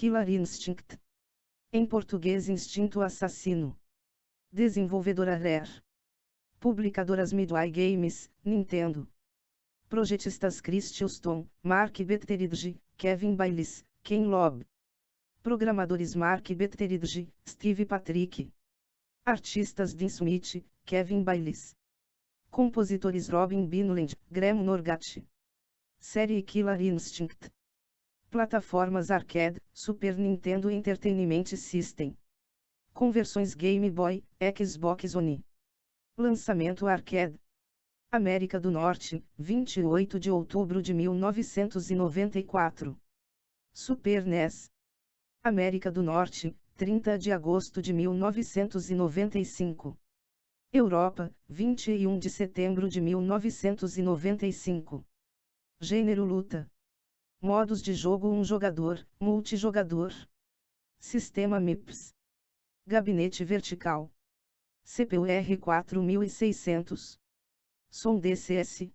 Killer Instinct. Em português Instinto Assassino. Desenvolvedora Rare. Publicadoras Midway Games, Nintendo. Projetistas Chris Houston, Mark Betteridge, Kevin Baylis, Ken Loeb. Programadores Mark Betteridge, Steve Patrick. Artistas Dean Smith, Kevin Baylis. Compositores Robin Binland, Graham Norgate. Série Killer Instinct. Plataformas arcade, Super Nintendo Entertainment System. Conversões Game Boy, Xbox One. Lançamento arcade. América do Norte, 28 de outubro de 1994. Super NES. América do Norte, 30 de agosto de 1995. Europa, 21 de setembro de 1995. Gênero luta. Modos de jogo: um jogador, multijogador. Sistema MIPS. Gabinete vertical. CPU R4600. Som DCS.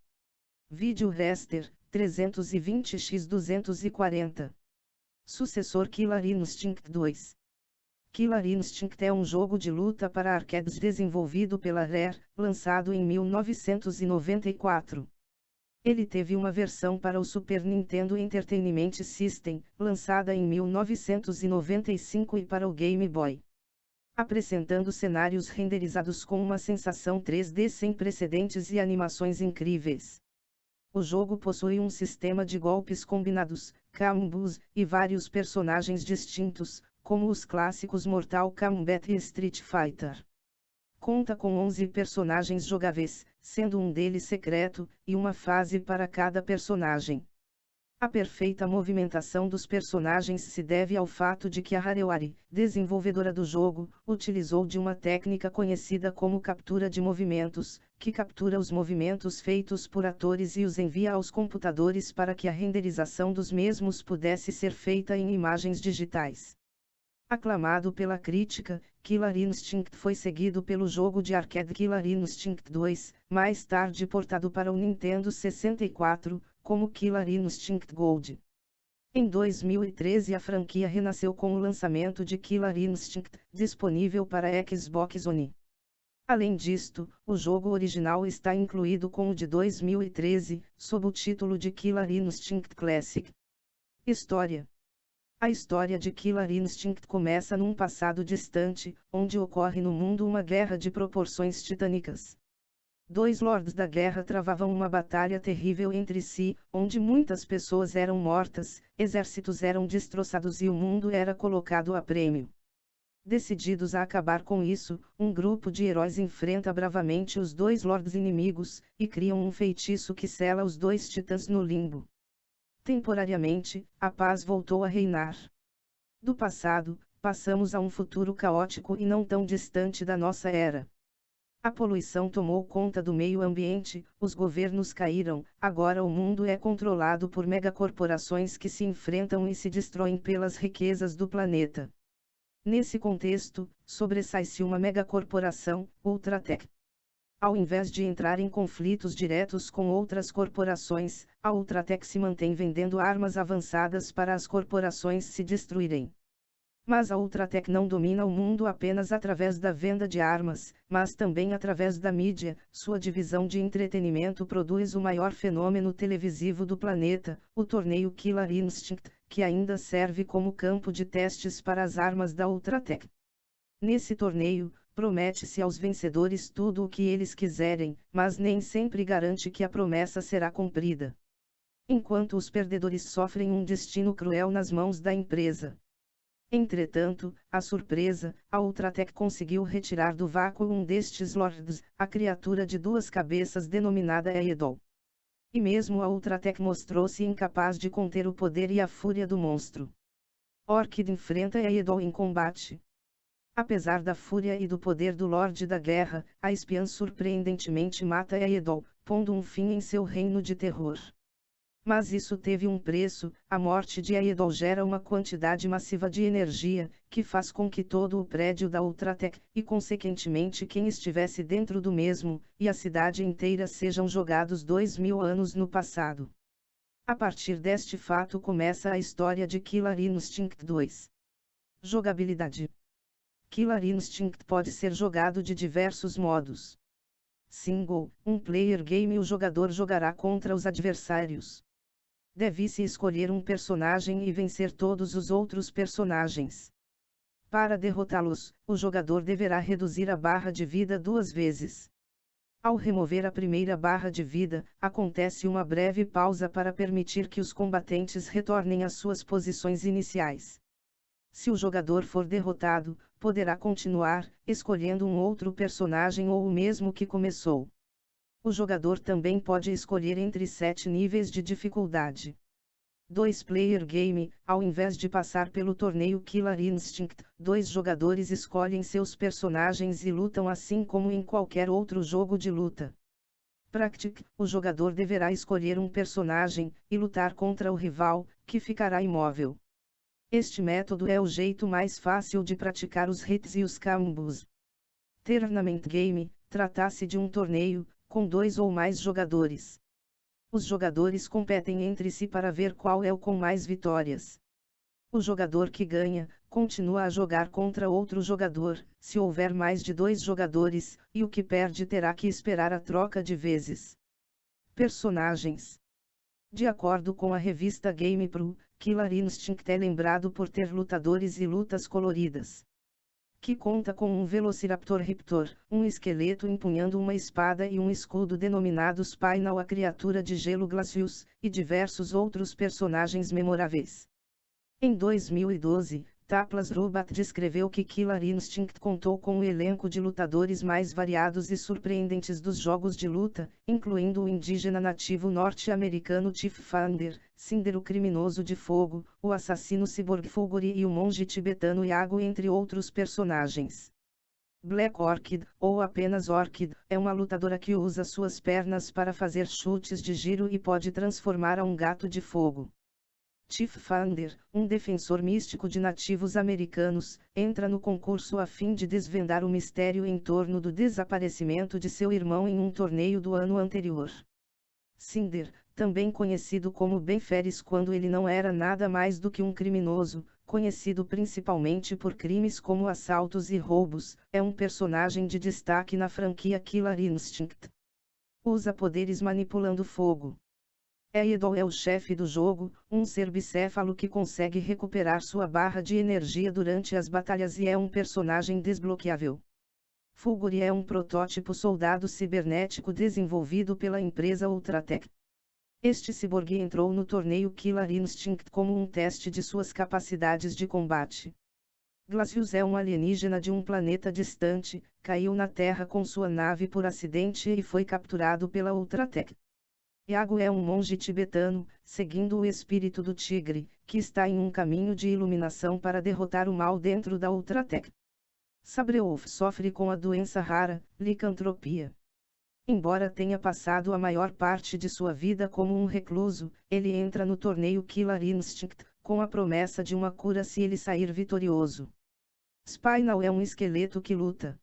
Vídeo raster, 320x240. Sucessor Killer Instinct 2. Killer Instinct é um jogo de luta para arcades desenvolvido pela Rare, lançado em 1994. Ele teve uma versão para o Super Nintendo Entertainment System, lançada em 1995 e para o Game Boy. Apresentando cenários renderizados com uma sensação 3D sem precedentes e animações incríveis. O jogo possui um sistema de golpes combinados, combos, e vários personagens distintos, como os clássicos Mortal Kombat e Street Fighter. Conta com 11 personagens jogáveis, sendo um deles secreto, e uma fase para cada personagem. A perfeita movimentação dos personagens se deve ao fato de que a Rareware, desenvolvedora do jogo, utilizou de uma técnica conhecida como captura de movimentos, que captura os movimentos feitos por atores e os envia aos computadores para que a renderização dos mesmos pudesse ser feita em imagens digitais. Aclamado pela crítica, Killer Instinct foi seguido pelo jogo de arcade Killer Instinct 2, mais tarde portado para o Nintendo 64, como Killer Instinct Gold. Em 2013 a franquia renasceu com o lançamento de Killer Instinct, disponível para Xbox One. Além disto, o jogo original está incluído com o de 2013, sob o título de Killer Instinct Classic. História. A história de Killer Instinct começa num passado distante, onde ocorre no mundo uma guerra de proporções titânicas. Dois lords da guerra travavam uma batalha terrível entre si, onde muitas pessoas eram mortas, exércitos eram destroçados e o mundo era colocado a prêmio. Decididos a acabar com isso, um grupo de heróis enfrenta bravamente os dois lords inimigos, e criam um feitiço que sela os dois titãs no limbo. Temporariamente, a paz voltou a reinar. Do passado, passamos a um futuro caótico e não tão distante da nossa era. A poluição tomou conta do meio ambiente, os governos caíram, agora o mundo é controlado por megacorporações que se enfrentam e se destroem pelas riquezas do planeta. Nesse contexto, sobressai-se uma megacorporação, Ultratech. Ao invés de entrar em conflitos diretos com outras corporações, a Ultratech se mantém vendendo armas avançadas para as corporações se destruírem. Mas a Ultratech não domina o mundo apenas através da venda de armas, mas também através da mídia. Sua divisão de entretenimento produz o maior fenômeno televisivo do planeta, o torneio Killer Instinct, que ainda serve como campo de testes para as armas da Ultratech. Nesse torneio, promete-se aos vencedores tudo o que eles quiserem, mas nem sempre garante que a promessa será cumprida. Enquanto os perdedores sofrem um destino cruel nas mãos da empresa. Entretanto, à surpresa, a Ultratech conseguiu retirar do vácuo um destes lords, a criatura de duas cabeças denominada Aedol. E mesmo a Ultratech mostrou-se incapaz de conter o poder e a fúria do monstro. Orchid enfrenta Aedol em combate. Apesar da fúria e do poder do Lorde da Guerra, a espiã surpreendentemente mata Aedol, pondo um fim em seu reino de terror. Mas isso teve um preço: a morte de Aedol gera uma quantidade massiva de energia, que faz com que todo o prédio da Ultratech, e consequentemente quem estivesse dentro do mesmo, e a cidade inteira sejam jogados 2000 anos no passado. A partir deste fato começa a história de Killer Instinct 2. Jogabilidade. Killer Instinct pode ser jogado de diversos modos. Single, um player game, o jogador jogará contra os adversários. Deve-se escolher um personagem e vencer todos os outros personagens. Para derrotá-los, o jogador deverá reduzir a barra de vida 2 vezes. Ao remover a primeira barra de vida, acontece uma breve pausa para permitir que os combatentes retornem às suas posições iniciais. Se o jogador for derrotado, poderá continuar, escolhendo um outro personagem ou o mesmo que começou. O jogador também pode escolher entre 7 níveis de dificuldade. 2-player game, ao invés de passar pelo torneio Killer Instinct, 2 jogadores escolhem seus personagens e lutam assim como em qualquer outro jogo de luta. Practic, o jogador deverá escolher um personagem, e lutar contra o rival, que ficará imóvel. Este método é o jeito mais fácil de praticar os hits e os combos. Tournament game, trata-se de um torneio, com 2 ou mais jogadores. Os jogadores competem entre si para ver qual é o com mais vitórias. O jogador que ganha, continua a jogar contra outro jogador, se houver mais de 2 jogadores, e o que perde terá que esperar a troca de vezes. Personagens. De acordo com a revista GamePro, Killer Instinct é lembrado por ter lutadores e lutas coloridas. Que conta com um Velociraptor Riptor, um esqueleto empunhando uma espada e um escudo denominado Spinal, a criatura de gelo Glacius, e diversos outros personagens memoráveis. Em 2012, Taplas Rubat descreveu que Killer Instinct contou com o elenco de lutadores mais variados e surpreendentes dos jogos de luta, incluindo o indígena nativo norte-americano Chief Thunder, Cinder o criminoso de fogo, o assassino cyborg Fulguri e o monge tibetano Iago, entre outros personagens. Black Orchid, ou apenas Orchid, é uma lutadora que usa suas pernas para fazer chutes de giro e pode transformar a um gato de fogo. Chief Thunder, um defensor místico de nativos americanos, entra no concurso a fim de desvendar o mistério em torno do desaparecimento de seu irmão em um torneio do ano anterior. Cinder, também conhecido como Ben Ferris quando ele não era nada mais do que um criminoso, conhecido principalmente por crimes como assaltos e roubos, é um personagem de destaque na franquia Killer Instinct. Usa poderes manipulando fogo. Eidol é o chefe do jogo, um ser bicéfalo que consegue recuperar sua barra de energia durante as batalhas e é um personagem desbloqueável. Fulguri é um protótipo soldado cibernético desenvolvido pela empresa Ultratech. Este ciborgue entrou no torneio Killer Instinct como um teste de suas capacidades de combate. Glacius é um alienígena de um planeta distante, caiu na Terra com sua nave por acidente e foi capturado pela Ultratech. Iago é um monge tibetano, seguindo o espírito do tigre, que está em um caminho de iluminação para derrotar o mal dentro da Ultratech. Sabrewolf sofre com a doença rara, licantropia. Embora tenha passado a maior parte de sua vida como um recluso, ele entra no torneio Killer Instinct, com a promessa de uma cura se ele sair vitorioso. Spinal é um esqueleto que luta.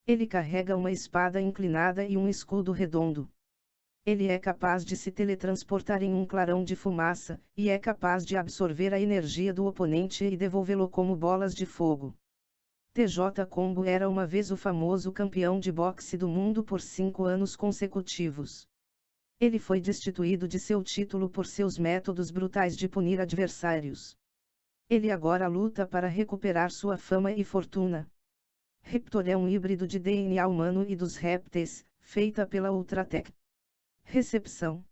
Ele carrega uma espada inclinada e um escudo redondo. Ele é capaz de se teletransportar em um clarão de fumaça, e é capaz de absorver a energia do oponente e devolvê-lo como bolas de fogo. TJ Combo era uma vez o famoso campeão de boxe do mundo por 5 anos consecutivos. Ele foi destituído de seu título por seus métodos brutais de punir adversários. Ele agora luta para recuperar sua fama e fortuna. Riptor é um híbrido de DNA humano e dos répteis, feita pela Ultratech. Recepção.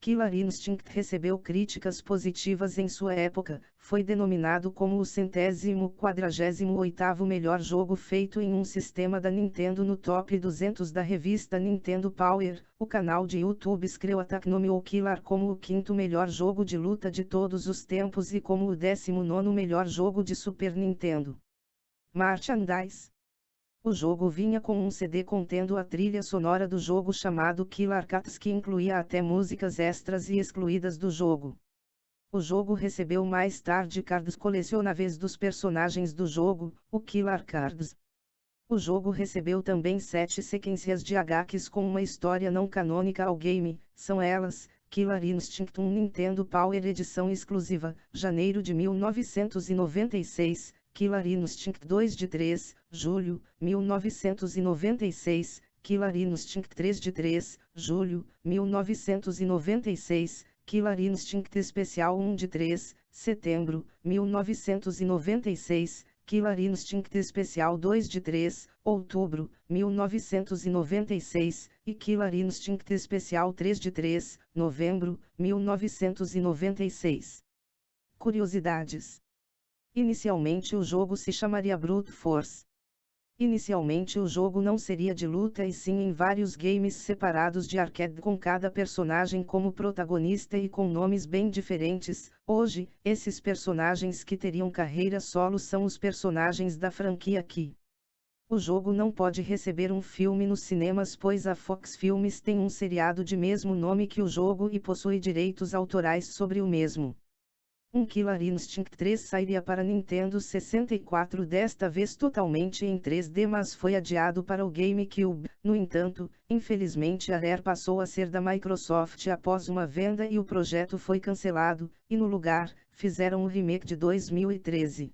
Killer Instinct recebeu críticas positivas em sua época, foi denominado como o 148º melhor jogo feito em um sistema da Nintendo no Top 200 da revista Nintendo Power. O canal de YouTube Screwattack nomeou Killer como o 5º melhor jogo de luta de todos os tempos e como o 19º melhor jogo de Super Nintendo. Merchandise. O jogo vinha com um CD contendo a trilha sonora do jogo chamado Killer Cats, que incluía até músicas extras e excluídas do jogo. O jogo recebeu mais tarde cards colecionáveis dos personagens do jogo, o Killer Cards. O jogo recebeu também 7 sequências de HQs com uma história não canônica ao game, são elas: Killer Instinct 1 Nintendo Power Edição Exclusiva, janeiro de 1996, Killer Instinct 2 de 3, julho, 1996, Killer Instinct 3 de 3, julho, 1996, Killer Instinct Especial 1 de 3, setembro, 1996, Killer Instinct Especial 2 de 3, outubro, 1996, e Killer Instinct Especial 3 de 3, novembro, 1996. Curiosidades. Inicialmente o jogo se chamaria Brute Force. Inicialmente o jogo não seria de luta e sim em vários games separados de arcade com cada personagem como protagonista e com nomes bem diferentes. Hoje, esses personagens que teriam carreira solo são os personagens da franquia Ki. O jogo não pode receber um filme nos cinemas pois a Fox Filmes tem um seriado de mesmo nome que o jogo e possui direitos autorais sobre o mesmo. Um Killer Instinct 3 sairia para Nintendo 64 desta vez totalmente em 3D mas foi adiado para o GameCube. No entanto, infelizmente a Rare passou a ser da Microsoft após uma venda e o projeto foi cancelado, e no lugar, fizeram um remake de 2013.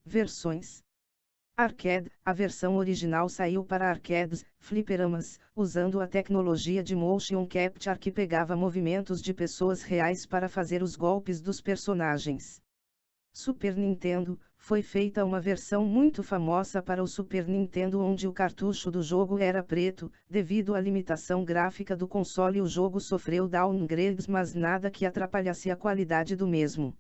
Versões. Arcade, a versão original saiu para arcades, fliperamas, usando a tecnologia de motion capture que pegava movimentos de pessoas reais para fazer os golpes dos personagens. Super Nintendo, foi feita uma versão muito famosa para o Super Nintendo onde o cartucho do jogo era preto, devido à limitação gráfica do console o jogo sofreu downgrades mas nada que atrapalhasse a qualidade do mesmo.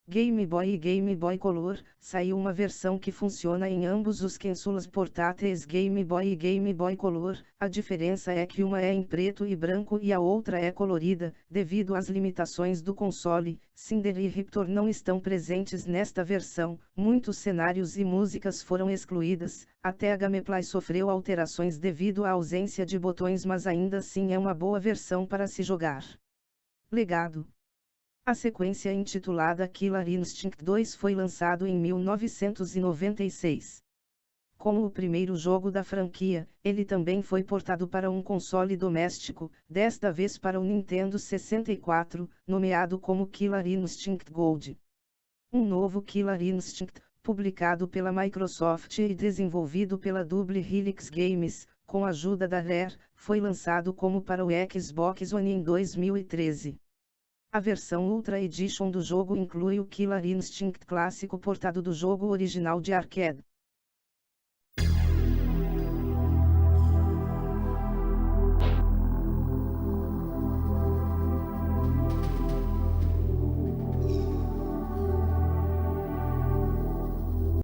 Game Boy e Game Boy Color, saiu uma versão que funciona em ambos os consoles portáteis Game Boy e Game Boy Color, a diferença é que uma é em preto e branco e a outra é colorida, devido às limitações do console. Cinder e Riptor não estão presentes nesta versão, muitos cenários e músicas foram excluídas, até a gameplay sofreu alterações devido à ausência de botões mas ainda assim é uma boa versão para se jogar. Legado. A sequência intitulada Killer Instinct 2 foi lançado em 1996. Como o primeiro jogo da franquia, ele também foi portado para um console doméstico, desta vez para o Nintendo 64, nomeado como Killer Instinct Gold. Um novo Killer Instinct, publicado pela Microsoft e desenvolvido pela Double Helix Games, com a ajuda da Rare, foi lançado como para o Xbox One em 2013. A versão Ultra Edition do jogo inclui o Killer Instinct clássico portado do jogo original de arcade.